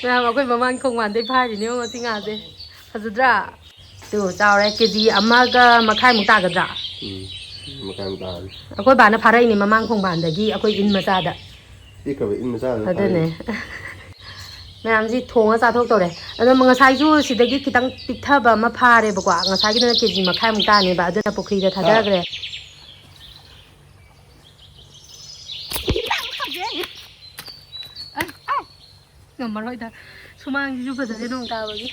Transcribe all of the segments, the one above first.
Myam akwai mamang thongban phai ni mo si nga se fazadra tu chaure kg amaga makhai mu tagadra makhai mu ta akwai bana pharai ni mamang thongban dagi akwai in macha da ikaba in macha da adane Myam ji thonga chathok tore ado ngasai ju sidagi kitang pikthaba ma phare ba kwa ngasai gi na kg makhai mu ta ni ba aduna pokri da thadagre ngamaroida sumang ji ju fazare nong tabagi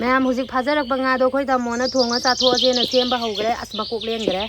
Myam hujik phajarak ba nga do khoi da mona thonga chatho je na semba hogre asma kok len gre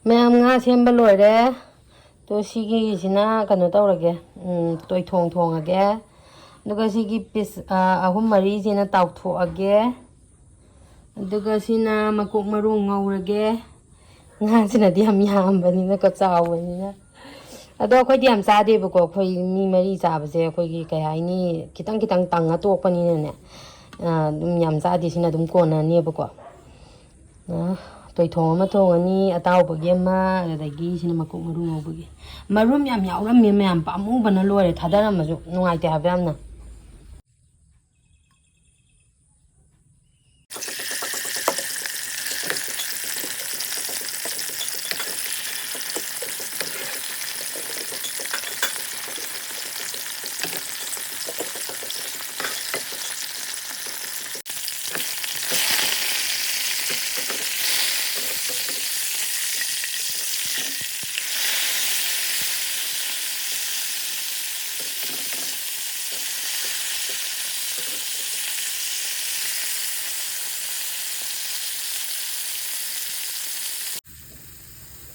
Myam nga semba loire to sigi sina kano tawrage toi thong age duga sigi pis ahum mari sina tawtho age duga sina makok maru ngaurage nga sina di yam bani na ka chawani na ado khoi di yam cha de ba ko khoi mi mari cha ba je khoi gi kai ai ni kitang tanga tok pani ne dum yam cha di sina dum ko na ne ba ko toi thong ma thong ani ataw ba ge ma da gi sina makok maru ngau ba gi marum yam yauram mi Myam pa mu bana lore thadara ma ju nungai te ha ba na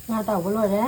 nga taw ba lore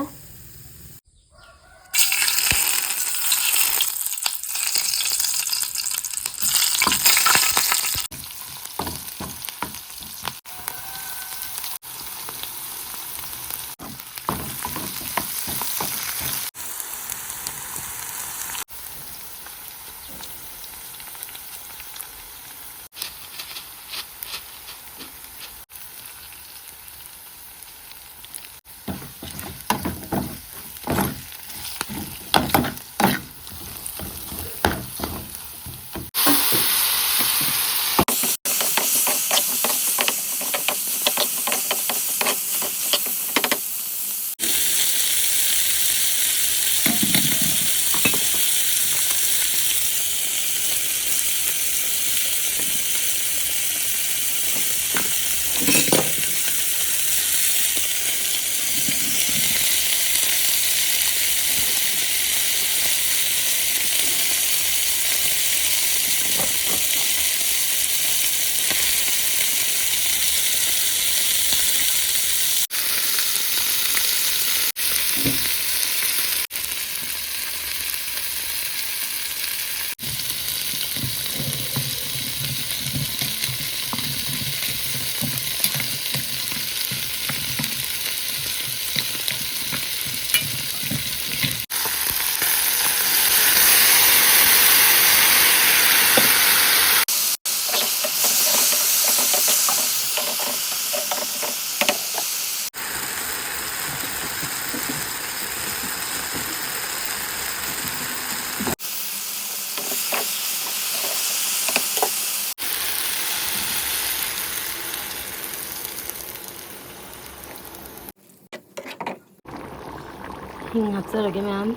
hing hapjarage Myam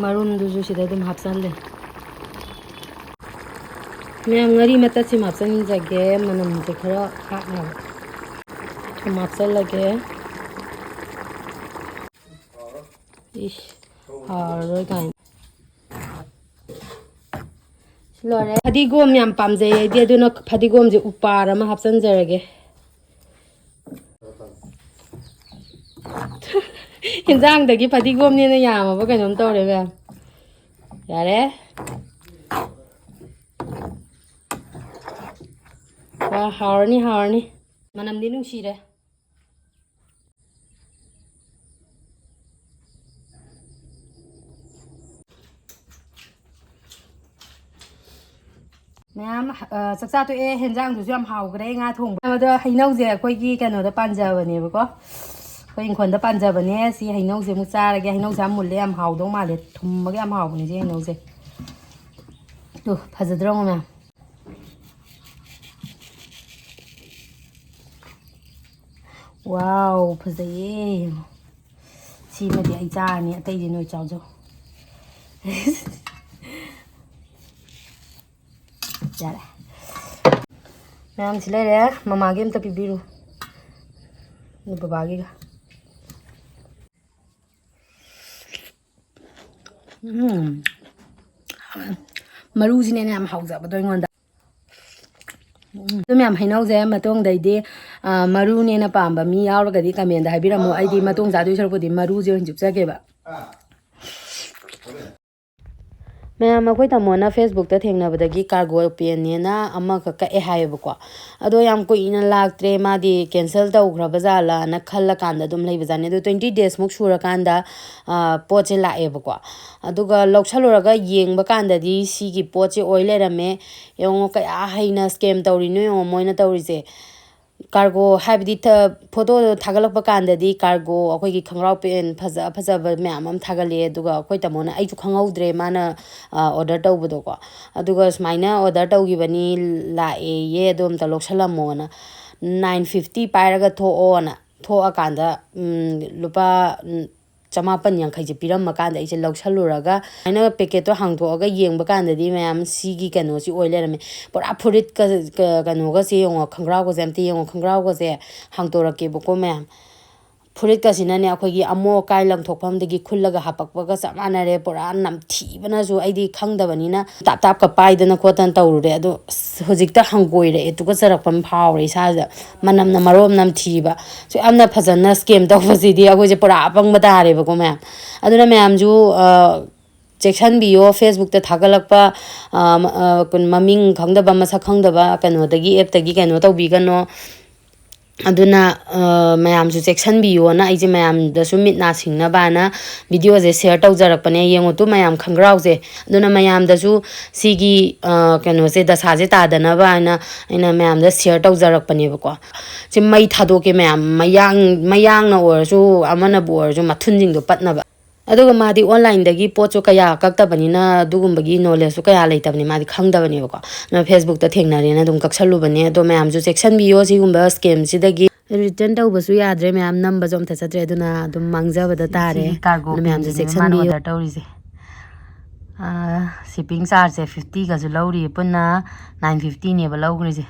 marum du ju sida dum hapsalle Myam ngari mata si mapsan jage manam se khara khakna to mapsan lage ish haroi kain lore phadigom yam pamjai ide aduna phadigom je upar ama hapsan jarage hinjang dagi phadigom ne na yamaba kainom tawre myam yare harni manam di nungsire Myam saksa to e henjang du yam hawgre nga thongba amada hainau je khoi gi kano da panjabane ba ko khoi inkhon da panjabane si hainau je mu charage hainau jam mulle yam hawdong male thumma yam hawbne je hainau je to phajadrong Myam wow phajaye si ma di ai cha ni atai di noi chaw jo yare Myam si lere mama ge amta pibiru ni baba ge ga maru ji ne yam hawja ba doi ngonda Myam hainau je matong dai de maru ne na pamba mi yauraga di comment da habiramu ai di matong ja doi sarpodi maru je hinjuk jage ba Myam akoi tamona Facebook ta thengnabadagi cargo pen ne na ama ka ka e hayebako ado yam ko ina laktre ma di cancel tawgraba jala na khalla kanda dum leibajane do 20 days muk sura kanda poche laebako aduga lokchaluraga yengba kanda di sigi poche oilerame yongo ka haina scam tawri no yongo moina tawrise cargo habdi photo thagalakpa kanda di cargo akoi gi khangrau pen phaja Myam am thagale aduga akoi tamona ai chu khangaudre mana order tawbudo ko aduga smaina order tawgibani la e ye dom ta loksalamona 950 pairaga thoona thoa kanda lupa chamapan yang khaije piram makanda ise loksaluraga aina packet to hangthoga yengba kanda di Myam sigi kano si oilerame pura phurit ka kano ga se yong khangrau ga jamti yong khangrau ga se hangtorake boko Myam Phurit ka sinane akhoi amo kai lang thokpham dagi khullaga hapakpa ga samanare pura namthibana ju aidi khangdabani na tap ka paidana khotan tawrure ado hojikta hangoire etuga sarakpam phawre isa manam na marom namthiba so amna phajana scam tawbasi di akhoi je pura apangba tare ba ko Myam aduna Myam ju cheksinbiu Facebook ta thagalakpa kun maming khangdaba masa khangdaba kano dagi app dagi kano tawbigano aduna Myam su cheksinbiu na aije Myam da su mitna singna bana video je share tawjarakpane yengo tu Myam khangrau je aduna Myam da su sigi kano se da saje ta dana bana ina Myam da share tawjarakpane ba ko je mai thadoke Myam mayang na or su amana bor ju mathunjing do patna ba aduga madi online dagi pocho kaya kaktabani na dugumbagi knowledge su kaya leitabani madi khangdabani ba ko na Facebook ta thengnare na dum kaksalu bane do Myam ju cheksinbiu sigumba scam sidagi return tawbasu yadre Myam number jom tha chatre aduna dum mangjabada tare Myam ju cheksinbiu order tawrise shipping charge 50 ga ju lauri punna 950 ne ba lawgri je